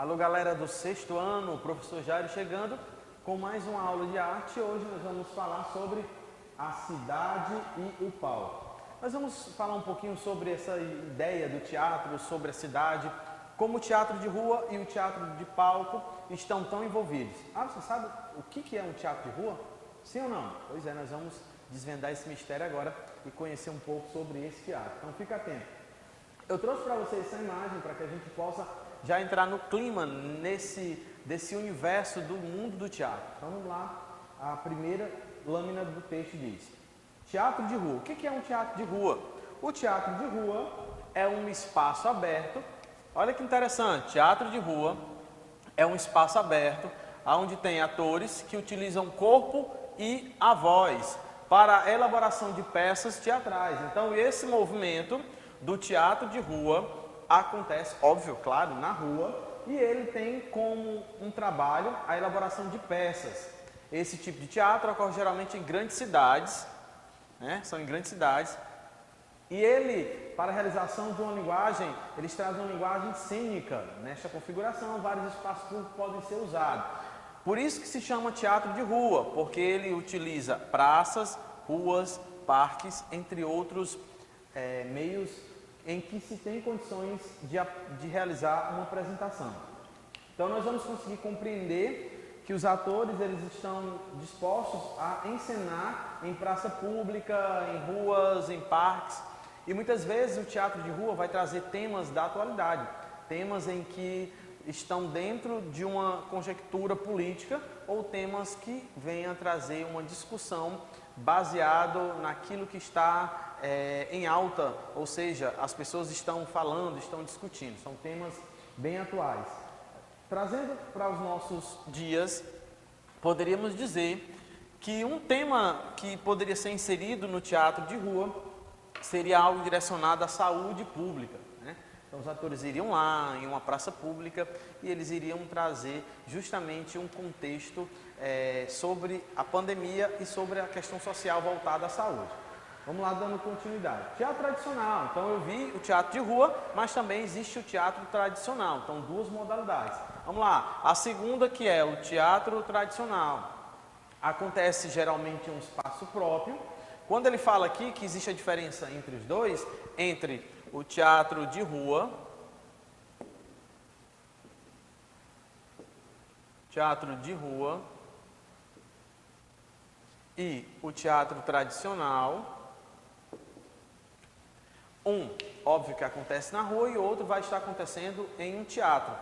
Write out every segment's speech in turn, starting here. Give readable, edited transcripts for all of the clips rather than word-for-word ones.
Alô, galera do sexto ano, o professor Jairo chegando com mais uma aula de arte. Hoje nós vamos falar sobre a cidade e o palco. Nós vamos falar um pouquinho sobre essa ideia do teatro, sobre a cidade, como o teatro de rua e o teatro de palco estão tão envolvidos. Ah, você sabe o que é um teatro de rua? Sim ou não? Pois é, nós vamos desvendar esse mistério agora e conhecer um pouco sobre esse teatro. Então fica atento. Eu trouxe para vocês essa imagem para que a gente possa já entrar no clima desse universo do mundo do teatro. Então vamos lá, a primeira lâmina do texto diz: teatro de rua. O que é um teatro de rua? O teatro de rua é um espaço aberto. Olha que interessante, teatro de rua é um espaço aberto onde tem atores que utilizam o corpo e a voz para a elaboração de peças teatrais. Então esse movimento do teatro de rua acontece, óbvio, claro, na rua, e ele tem como um trabalho a elaboração de peças. Esse tipo de teatro ocorre geralmente em grandes cidades, né? São em grandes cidades, e ele, para a realização de uma linguagem, eles trazem uma linguagem cênica. Nesta configuração, vários espaços públicos podem ser usados. Por isso que se chama teatro de rua, porque ele utiliza praças, ruas, parques, entre outros meios em que se tem condições de realizar uma apresentação. Então nós vamos conseguir compreender que os atores eles estão dispostos a encenar em praça pública, em ruas, em parques, e muitas vezes o teatro de rua vai trazer temas da atualidade, temas em que estão dentro de uma conjectura política ou temas que venham a trazer uma discussão baseado naquilo que está em alta, ou seja, as pessoas estão falando, estão discutindo, são temas bem atuais. Trazendo para os nossos dias, poderíamos dizer que um tema que poderia ser inserido no teatro de rua seria algo direcionado à saúde pública, né? Então os atores iriam lá em uma praça pública e eles iriam trazer justamente um contexto sobre a pandemia e sobre a questão social voltada à saúde. Vamos lá, dando continuidade. Teatro tradicional. Então eu vi o teatro de rua, mas também existe o teatro tradicional. Então duas modalidades. Vamos lá. A segunda, que é o teatro tradicional, acontece geralmente em um espaço próprio. Quando ele fala aqui que existe a diferença entre os dois, entre o teatro de rua, e o teatro tradicional, óbvio que acontece na rua, e outro vai estar acontecendo em um teatro.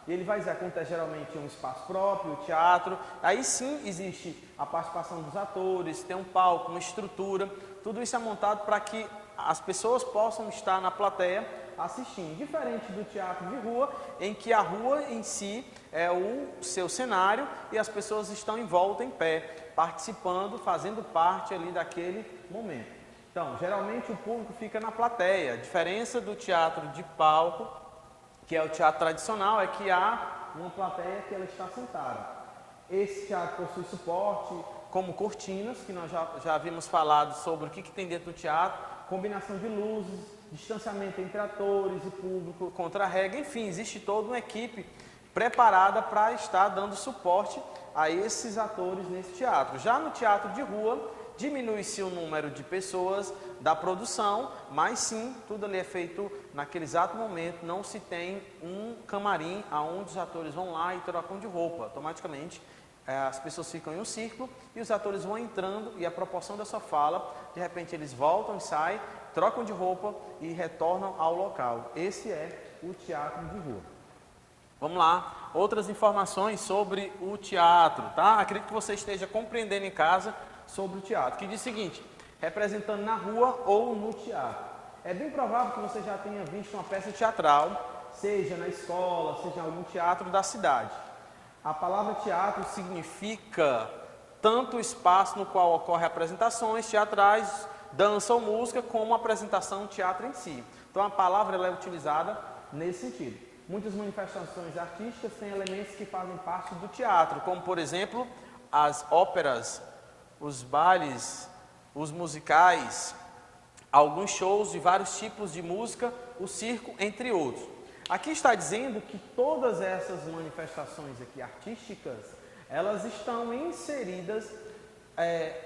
E ele vai dizer, acontece geralmente em um espaço próprio, o teatro. Aí sim existe a participação dos atores, tem um palco, uma estrutura. Tudo isso é montado para que as pessoas possam estar na plateia assistindo. Diferente do teatro de rua, em que a rua em si é o seu cenário e as pessoas estão em volta, em pé, participando, fazendo parte ali daquele momento. Então, geralmente o público fica na plateia. A diferença do teatro de palco, que é o teatro tradicional, é que há uma plateia que ela está sentada. Esse teatro possui suporte, como cortinas, que nós já havíamos falado sobre o que tem dentro do teatro, combinação de luzes, distanciamento entre atores e público, contra-regra, enfim, existe toda uma equipe preparada para estar dando suporte a esses atores nesse teatro. Já no teatro de rua, diminui-se o número de pessoas da produção, mas sim, tudo ali é feito naquele exato momento, não se tem um camarim onde os atores vão lá e trocam de roupa. Automaticamente, as pessoas ficam em um círculo e os atores vão entrando e a proporção da sua fala, de repente eles voltam e saem, trocam de roupa e retornam ao local. Esse é o teatro de rua. Vamos lá, outras informações sobre o teatro, tá? Acredito que você esteja compreendendo em casa sobre o teatro, que diz o seguinte: representando na rua ou no teatro. É bem provável que você já tenha visto uma peça teatral, seja na escola, seja em algum teatro da cidade. A palavra teatro significa tanto o espaço no qual ocorrem apresentações teatrais, dança ou música, como a apresentação teatro em si. Então a palavra ela é utilizada nesse sentido. Muitas manifestações artísticas têm elementos que fazem parte do teatro, como por exemplo as óperas, os bailes, os musicais, alguns shows de vários tipos de música, o circo, entre outros. Aqui está dizendo que todas essas manifestações aqui artísticas, elas estão inseridas,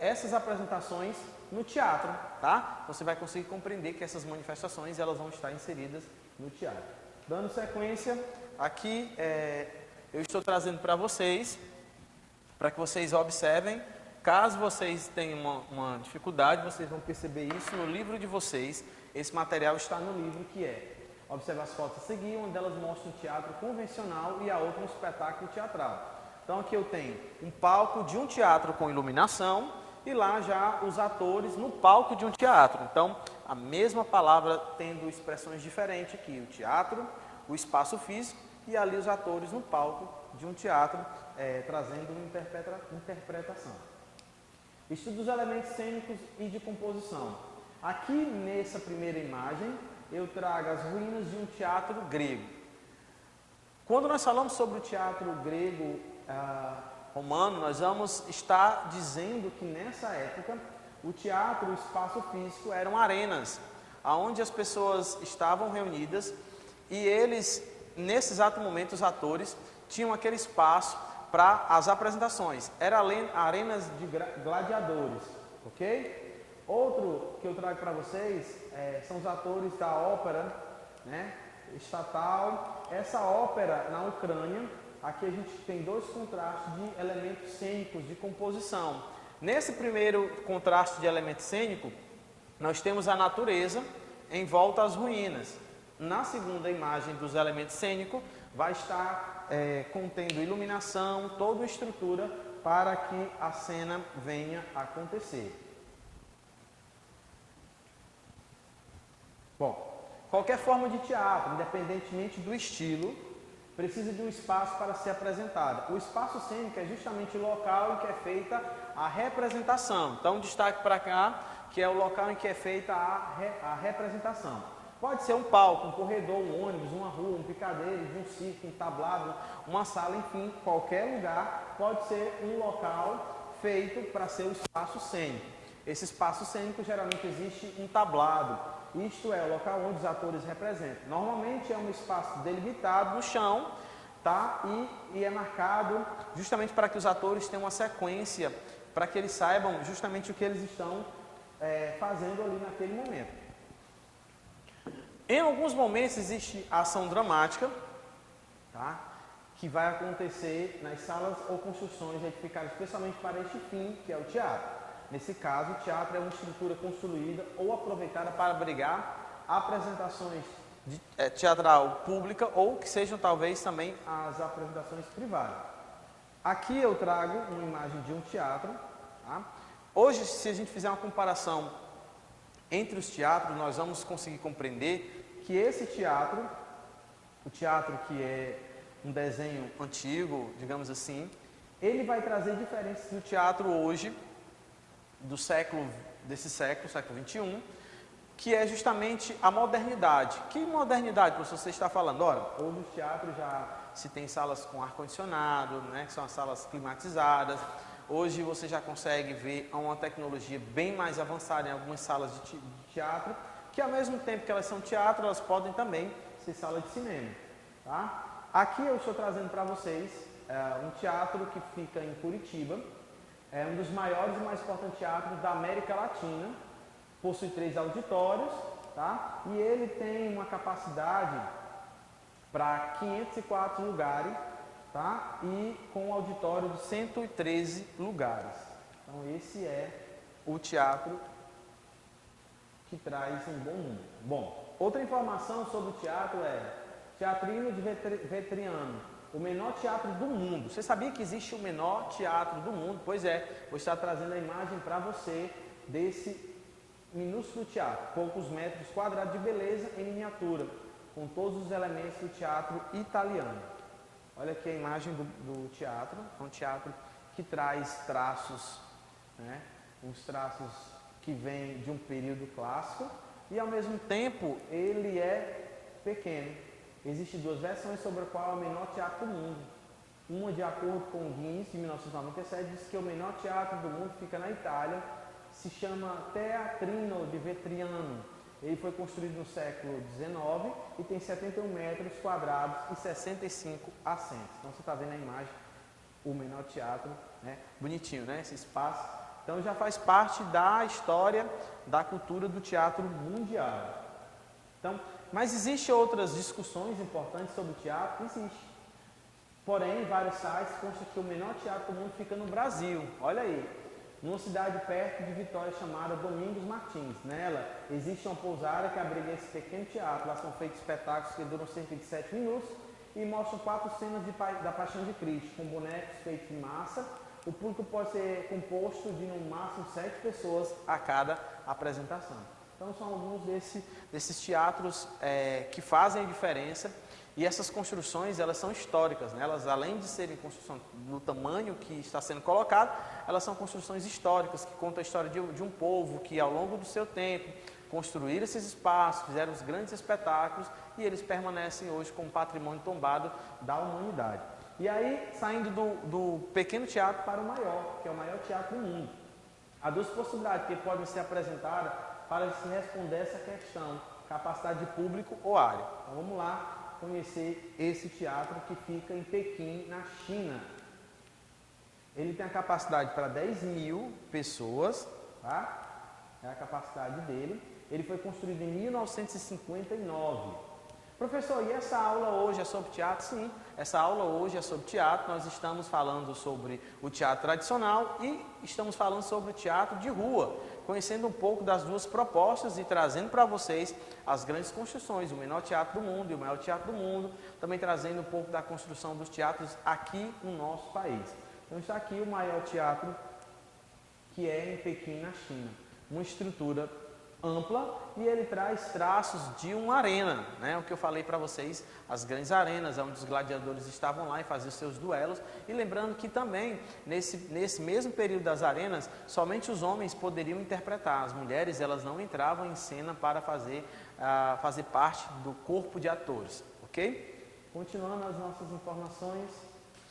essas apresentações, no teatro, tá? Você vai conseguir compreender que essas manifestações, elas vão estar inseridas no teatro. Dando sequência, aqui eu estou trazendo para vocês, para que vocês observem. Caso vocês tenham uma dificuldade, vocês vão perceber isso no livro de vocês. Esse material está no livro, que é Observe as fotos a seguir, onde elas mostram um teatro convencional e a outra um espetáculo teatral. Então aqui eu tenho um palco de um teatro com iluminação e lá já os atores no palco de um teatro. Então a mesma palavra tendo expressões diferentes aqui, o teatro, o espaço físico e ali os atores no palco de um teatro, trazendo uma interpretação. Estudo dos elementos cênicos e de composição. Aqui nessa primeira imagem eu trago as ruínas de um teatro grego. Quando nós falamos sobre o teatro grego romano, nós vamos estar dizendo que nessa época o teatro, o espaço físico eram arenas, onde as pessoas estavam reunidas e eles, nesse exato momento, os atores tinham aquele espaço para as apresentações. Eram arenas de gladiadores, ok? Outro que eu trago para vocês são os atores da ópera, né, estatal. Essa ópera na Ucrânia, aqui a gente tem dois contrastes de elementos cênicos de composição. Nesse primeiro contraste de elemento cênico, nós temos a natureza em volta às ruínas. Na segunda imagem dos elementos cênicos, vai estar contendo iluminação, toda a estrutura para que a cena venha a acontecer. Bom, qualquer forma de teatro, independentemente do estilo, precisa de um espaço para ser apresentada. O espaço cênico é justamente o local em que é feita a representação. Então, destaque para cá, que é o local em que é feita a representação. Pode ser um palco, um corredor, um ônibus, uma rua, um picadeiro, um circo, um tablado, uma sala, enfim, qualquer lugar pode ser um local feito para ser o espaço cênico. Esse espaço cênico geralmente existe um tablado. Isto é o local onde os atores representam. Normalmente é um espaço delimitado no chão, tá? E é marcado justamente para que os atores tenham uma sequência, para que eles saibam justamente o que eles estão fazendo ali naquele momento. Em alguns momentos existe a ação dramática, tá? Que vai acontecer nas salas ou construções edificadas especialmente para este fim, que é o teatro. Nesse caso, o teatro é uma estrutura construída ou aproveitada para abrigar apresentações teatral pública ou que sejam talvez também as apresentações privadas. Aqui eu trago uma imagem de um teatro. Tá? Hoje, se a gente fizer uma comparação entre os teatros, nós vamos conseguir compreender que esse teatro, o teatro que é um desenho antigo, digamos assim, ele vai trazer diferenças do teatro hoje, desse século XXI, que é justamente a modernidade. Que modernidade, professor, você está falando? Ora, hoje os teatros já se tem salas com ar-condicionado, né, que são as salas climatizadas. Hoje você já consegue ver uma tecnologia bem mais avançada em algumas salas de teatro, que ao mesmo tempo que elas são teatro, elas podem também ser sala de cinema. Tá? Aqui eu estou trazendo para vocês um teatro que fica em Curitiba. É um dos maiores e mais importantes teatros da América Latina, possui 3 auditórios, tá? E ele tem uma capacidade para 504 lugares, tá? E com um auditório de 113 lugares. Então esse é o teatro que traz um bom número. Bom, outra informação sobre o teatro Teatrino de Vetriano, o menor teatro do mundo. Você sabia que existe o menor teatro do mundo? Pois é, vou estar trazendo a imagem para você desse minúsculo teatro, poucos metros quadrados de beleza em miniatura, com todos os elementos do teatro italiano. Olha aqui a imagem do teatro, é um teatro que traz traços, né? Uns traços que vêm de um período clássico e ao mesmo tempo ele é pequeno. Existem 2 versões sobre a qual é o menor teatro do mundo. Uma, de acordo com o Guinness, de 1997, diz que o menor teatro do mundo fica na Itália, se chama Teatrino di Vetriano. Ele foi construído no século XIX e tem 71 metros quadrados e 65 assentos. Então você está vendo a imagem, o menor teatro, né? Bonitinho, né? Esse espaço. Então já faz parte da história, da cultura do teatro mundial. Então, mas existem outras discussões importantes sobre o teatro? Existe. Porém, em vários sites consta que o menor teatro do mundo fica no Brasil. Olha aí, numa cidade perto de Vitória chamada Domingos Martins. Nela existe uma pousada que abriga esse pequeno teatro. Lá são feitos espetáculos que duram cerca de 7 minutos e mostram 4 cenas da Paixão de Cristo, com bonecos feitos de massa. O público pode ser composto de no máximo 7 pessoas a cada apresentação. Então são alguns desses teatros que fazem a diferença. E essas construções, elas são históricas, né? Elas, além de serem construções no tamanho que está sendo colocado, elas são construções históricas, que contam a história de um povo que, ao longo do seu tempo, construíram esses espaços, fizeram os grandes espetáculos e eles permanecem hoje como patrimônio tombado da humanidade. E aí, saindo do pequeno teatro para o maior, que é o maior teatro do mundo. Há 2 possibilidades que podem ser apresentadas para se responder essa questão, capacidade de público ou área. Então vamos lá conhecer esse teatro que fica em Pequim, na China. Ele tem a capacidade para 10 mil pessoas, tá? É a capacidade dele. Ele foi construído em 1959. Professor, e essa aula hoje é sobre teatro? Sim, essa aula hoje é sobre teatro. Nós estamos falando sobre o teatro tradicional e estamos falando sobre o teatro de rua, conhecendo um pouco das 2 propostas e trazendo para vocês as grandes construções, o menor teatro do mundo e o maior teatro do mundo, também trazendo um pouco da construção dos teatros aqui no nosso país. Então está aqui o maior teatro, que é em Pequim, na China. Uma estrutura ampla e ele traz traços de uma arena, né? O que eu falei para vocês, as grandes arenas, onde os gladiadores estavam lá e faziam seus duelos. E lembrando que também, nesse mesmo período das arenas, somente os homens poderiam interpretar. As mulheres, elas não entravam em cena para fazer parte do corpo de atores, ok? Continuando as nossas informações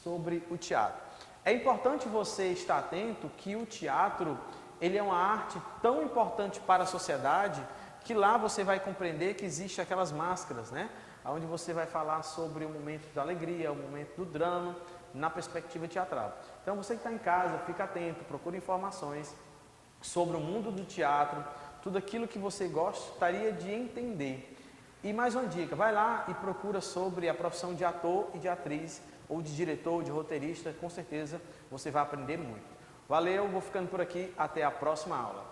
sobre o teatro. É importante você estar atento que o teatro, ele é uma arte tão importante para a sociedade que lá você vai compreender que existem aquelas máscaras, né? Onde você vai falar sobre o momento da alegria, o momento do drama, na perspectiva teatral. Então você que está em casa, fica atento, procure informações sobre o mundo do teatro, tudo aquilo que você gostaria de entender. E mais uma dica, vai lá e procura sobre a profissão de ator e de atriz, ou de diretor, ou de roteirista, com certeza você vai aprender muito. Valeu, vou ficando por aqui, até a próxima aula.